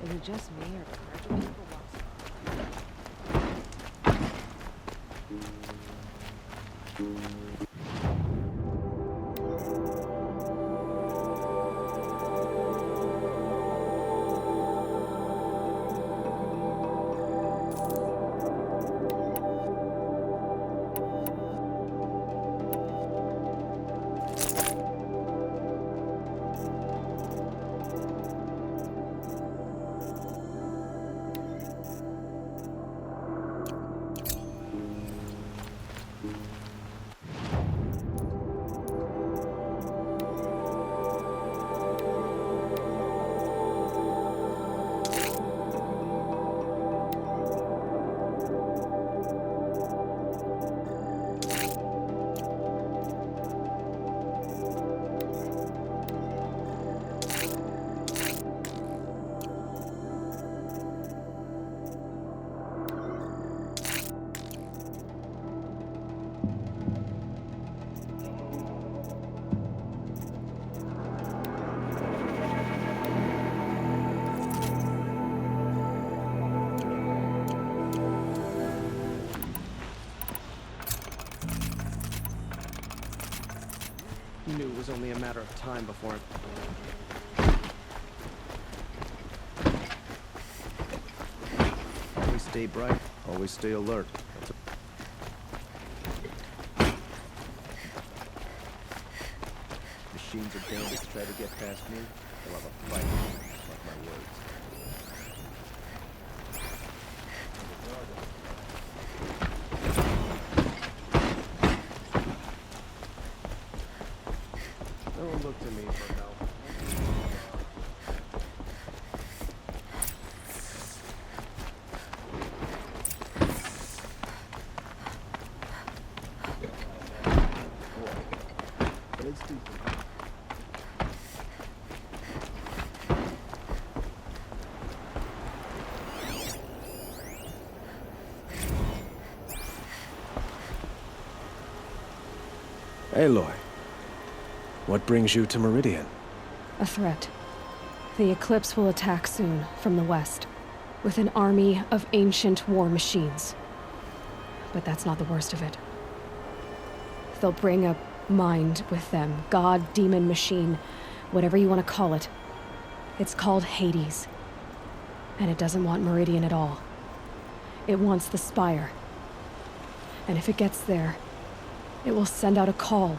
Is it just me or do graduate people walk You knew it was only a matter of time before it... Always stay bright, always stay alert. Machines are damned to try to get past me. They'll have a fight, mark my words. Don't look to me for help. But it's deep. Aloy. What brings you to Meridian? A threat. The Eclipse will attack soon, from the west, with an army of ancient war machines. But that's not the worst of it. They'll bring a mind with them, god, demon, machine, whatever you want to call it. It's called Hades. And it doesn't want Meridian at all. It wants the Spire. And if it gets there, it will send out a call,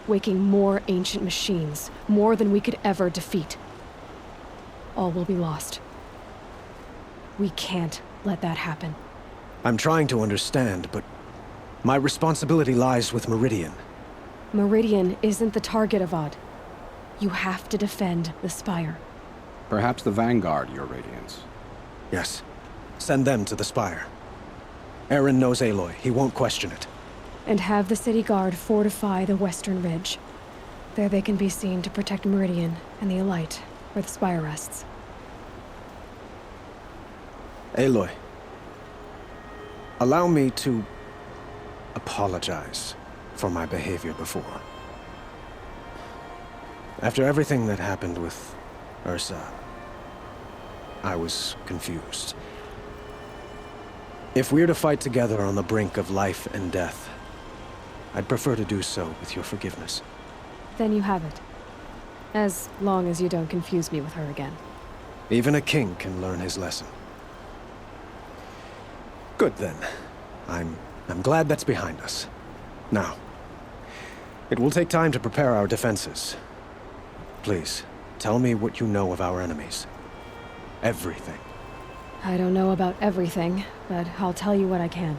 waking more ancient machines, more than we could ever defeat. All will be lost. We can't let that happen. I'm trying to understand, but my responsibility lies with Meridian. Meridian isn't the target, Avad. You have to defend the Spire. Perhaps the Vanguard, Your Radiance. Yes. Send them to the Spire. Aaron knows Aloy. He won't question it. And have the City Guard fortify the Western Ridge. There they can be seen to protect Meridian and the Elite, where the Spire rests. Aloy. Allow me to apologize for my behavior before. After everything that happened with Ursa, I was confused. If we're to fight together on the brink of life and death, I'd prefer to do so with your forgiveness. Then you have it. As long as you don't confuse me with her again. Even a king can learn his lesson. Good then. I'm glad that's behind us. Now, it will take time to prepare our defenses. Please, tell me what you know of our enemies. Everything. I don't know about everything, but I'll tell you what I can.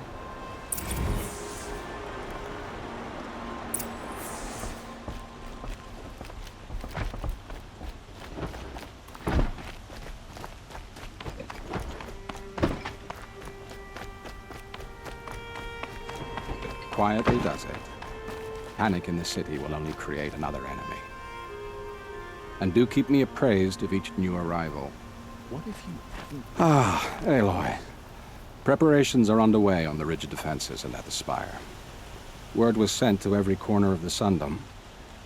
Quietly does it. Panic in the city will only create another enemy. And do keep me appraised of each new arrival. What if you haven't... Ah, Aloy. Preparations are underway on the ridge defenses and at the Spire. Word was sent to every corner of the Sundom.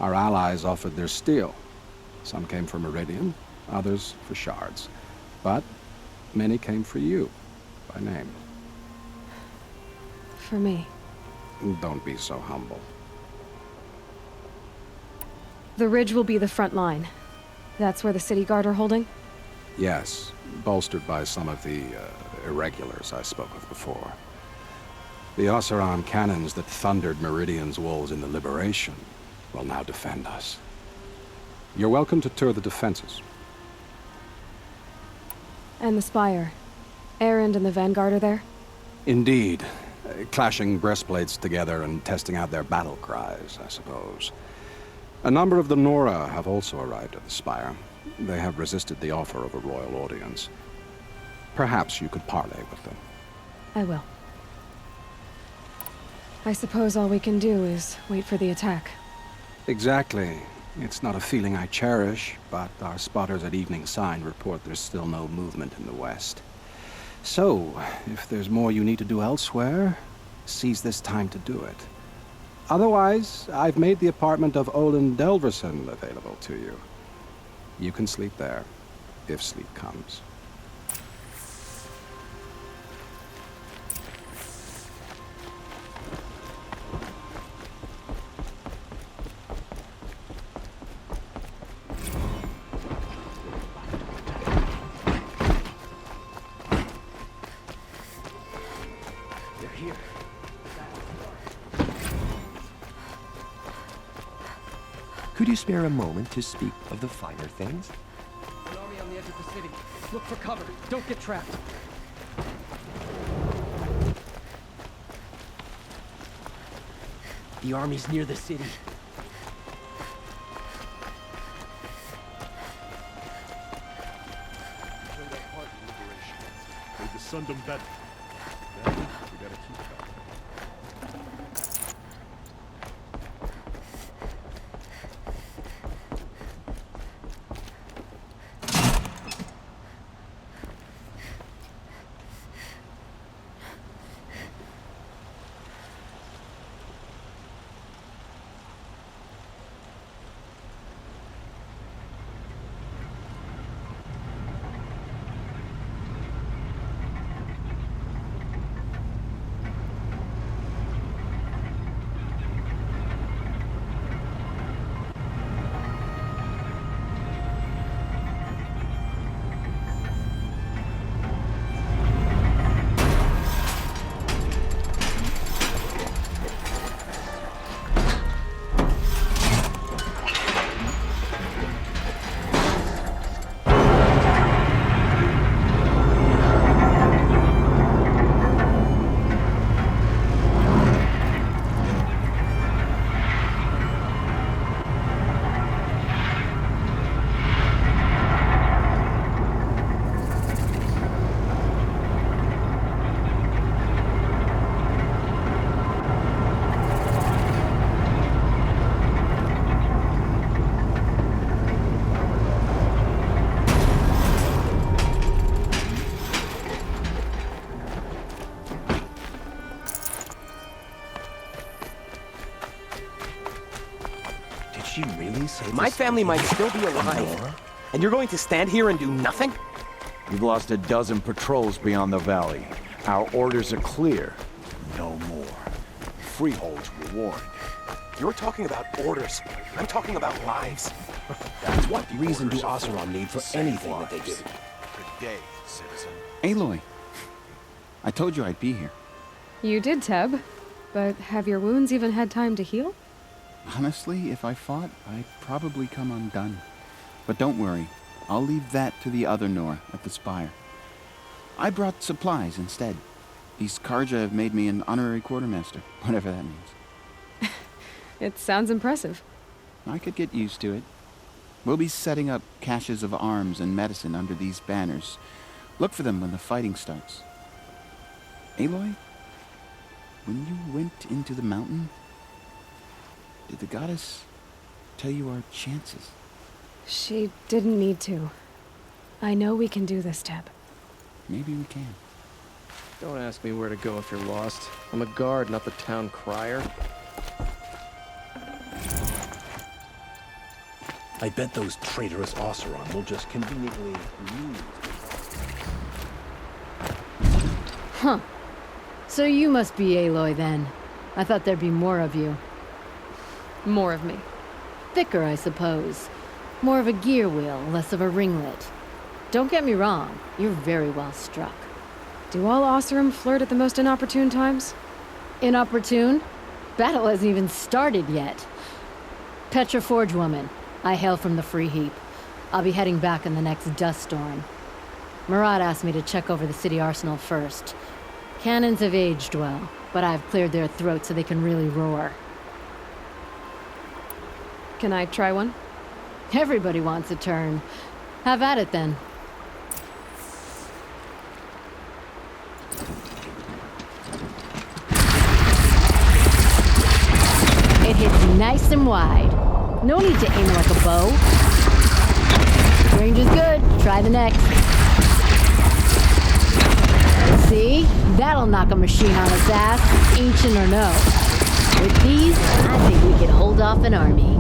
Our allies offered their steel. Some came for Meridian, others for shards. But many came for you, by name. For me. Don't be so humble. The ridge will be the front line. That's where the city guard are holding? Yes, bolstered by some of the, irregulars I spoke of before. The Oseram cannons that thundered Meridian's walls in the Liberation will now defend us. You're welcome to tour the defenses. And the Spire. Erend and the Vanguard are there? Indeed. Clashing breastplates together and testing out their battle cries, I suppose. A number of the Nora have also arrived at the Spire. They have resisted the offer of a royal audience. Perhaps you could parley with them. I will. I suppose all we can do is wait for the attack. Exactly. It's not a feeling I cherish, but our spotters at Evening Sign report there's still no movement in the west. So, if there's more you need to do elsewhere, seize this time to do it. Otherwise, I've made the apartment of Olin Delverson available to you. You can sleep there, if sleep comes. Could you spare a moment to speak of the finer things? An army on the edge of the city. Look for cover. Don't get trapped. The army's near the city. Played our part in liberation. Made the Sundom better. Now, we gotta keep it up. She really say My family might still be alive. And you're going to stand here and do nothing? We've lost a dozen patrols beyond the valley. Our orders are clear. No more. Freeholds were warned. You're talking about orders. I'm talking about lives. That's what reason do Oseram need for anything that they do? Good day, citizen. Aloy, I told you I'd be here. You did, Teb. But have your wounds even had time to heal? Honestly, if I fought, I'd probably come undone. But don't worry, I'll leave that to the other Nor at the Spire. I brought supplies instead. These Karja have made me an honorary quartermaster, whatever that means. It sounds impressive. I could get used to it. We'll be setting up caches of arms and medicine under these banners. Look for them when the fighting starts. Aloy, when you went into the mountain, did the goddess tell you our chances? She didn't need to. I know we can do this, Teb. Maybe we can. Don't ask me where to go if you're lost. I'm a guard, not the town crier. I bet those traitorous Oseram will just conveniently lose. Huh. So you must be Aloy then. I thought there'd be more of you. More of me. Thicker, I suppose. More of a gear wheel, less of a ringlet. Don't get me wrong, you're very well struck. Do all Oseram flirt at the most inopportune times? Inopportune? Battle hasn't even started yet. Petra Forge woman. I hail from the Free Heap. I'll be heading back in the next dust storm. Murad asked me to check over the city arsenal first. Cannons have aged well, but I've cleared their throats so they can really roar. Can I try one? Everybody wants a turn. Have at it then. It hits nice and wide. No need to aim like a bow. Range is good. Try the next. See? That'll knock a machine on its ass, ancient or no. With these, I think we could hold off an army.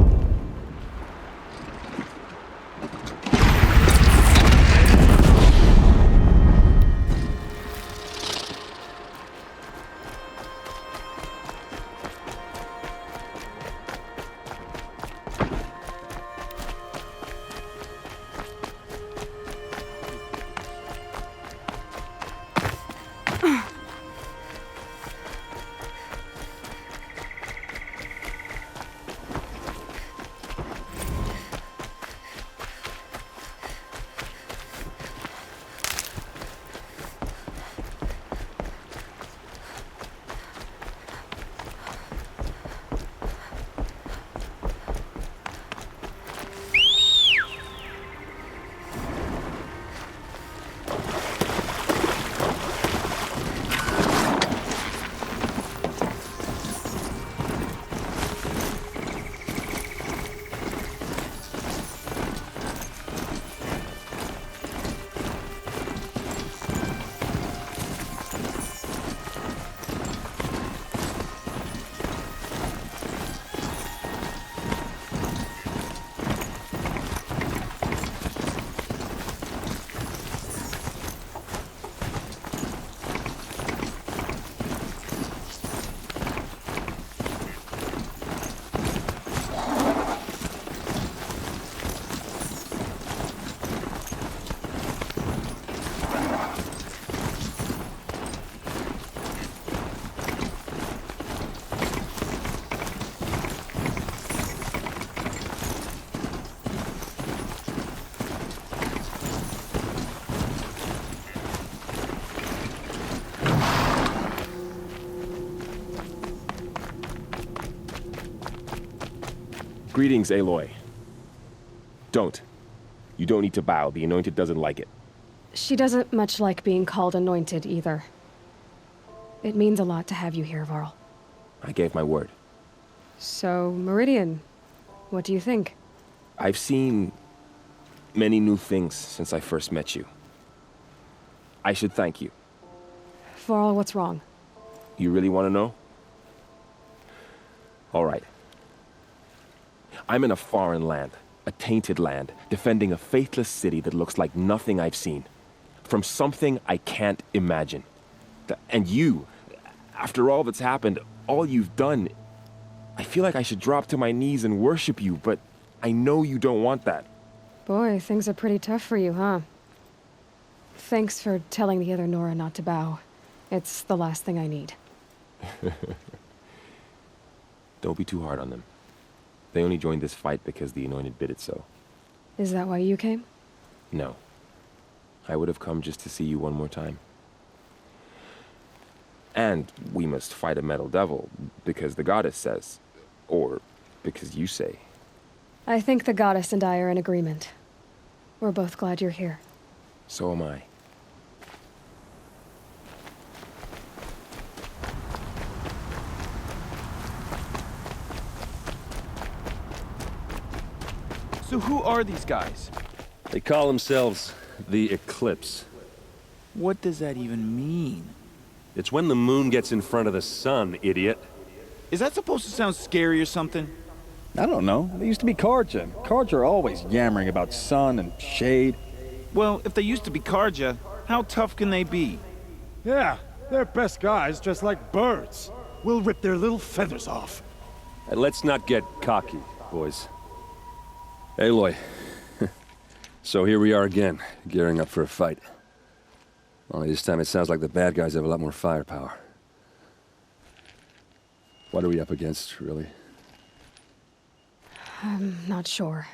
Greetings, Aloy. Don't. You don't need to bow. The Anointed doesn't like it. She doesn't much like being called Anointed, either. It means a lot to have you here, Varl. I gave my word. So, Meridian, what do you think? I've seen many new things since I first met you. I should thank you. Varl, what's wrong? You really want to know? All right. I'm in a foreign land, a tainted land, defending a faithless city that looks like nothing I've seen. From something I can't imagine. And you, after all that's happened, all you've done, I feel like I should drop to my knees and worship you, but I know you don't want that. Boy, things are pretty tough for you, huh? Thanks for telling the other Nora not to bow. It's the last thing I need. Don't be too hard on them. They only joined this fight because the Anointed bid it so. Is that why you came? No. I would have come just to see you one more time. And we must fight a metal devil, because the goddess says. Or because you say. I think the goddess and I are in agreement. We're both glad you're here. So am I. So who are these guys? They call themselves the Eclipse. What does that even mean? It's when the moon gets in front of the sun, idiot. Is that supposed to sound scary or something? I don't know. They used to be Karja. Karja are always yammering about sun and shade. Well, if they used to be Karja, how tough can they be? Yeah, They're best guys dressed like birds. We'll rip their little feathers off. And let's not get cocky, boys. Aloy. So here we are again, gearing up for a fight. Only this time it sounds like the bad guys have a lot more firepower. What are we up against, really? I'm not sure.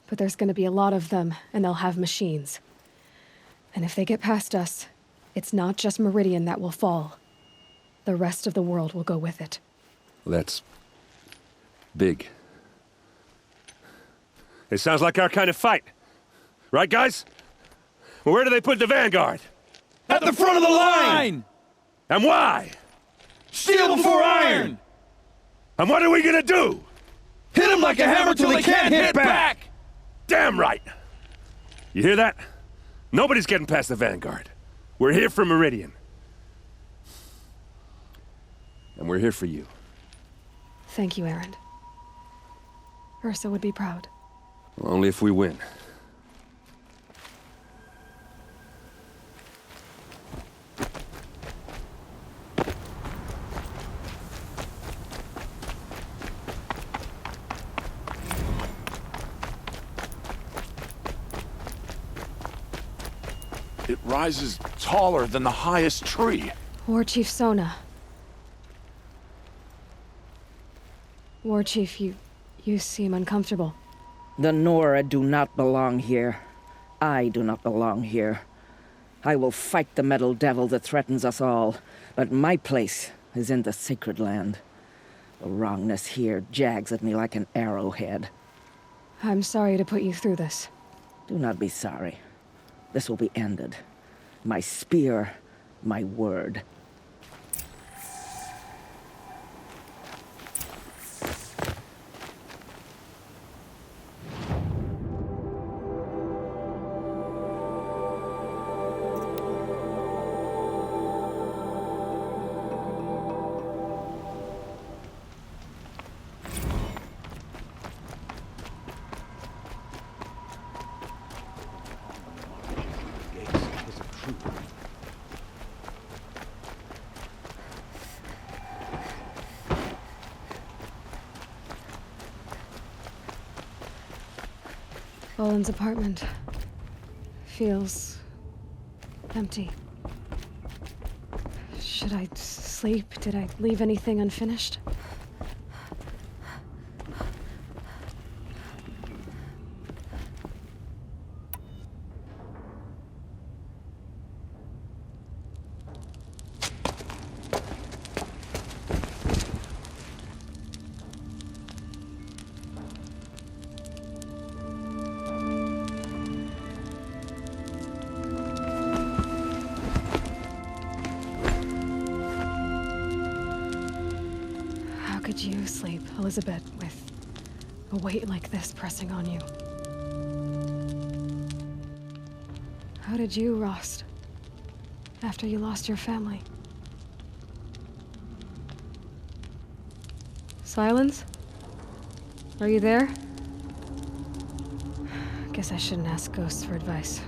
But there's gonna be a lot of them, and they'll have machines. And if they get past us, it's not just Meridian that will fall. The rest of the world will go with it. That's big. It sounds like our kind of fight. Right, guys? Well, where do they put the Vanguard? At the front of the line! And why? Steel before iron! And what are we gonna do? Hit them like a hammer till they can't hit back! Damn right! You hear that? Nobody's getting past the Vanguard. We're here for Meridian. And we're here for you. Thank you, Erend. Ursa would be proud. Well, only if we win. It rises taller than the highest tree. War Chief Sona. War Chief, you seem uncomfortable. The Nora do not belong here. I do not belong here. I will fight the metal devil that threatens us all, but my place is in the sacred land. The wrongness here jags at me like an arrowhead. I'm sorry to put you through this. Do not be sorry. This will be ended. My spear, my word. Boland's apartment feels empty. Should I sleep? Did I leave anything unfinished? Could you sleep, Elizabeth, with a weight like this pressing on you? How did you, Rost, after you lost your family? Silence? Are you there? Guess I shouldn't ask ghosts for advice.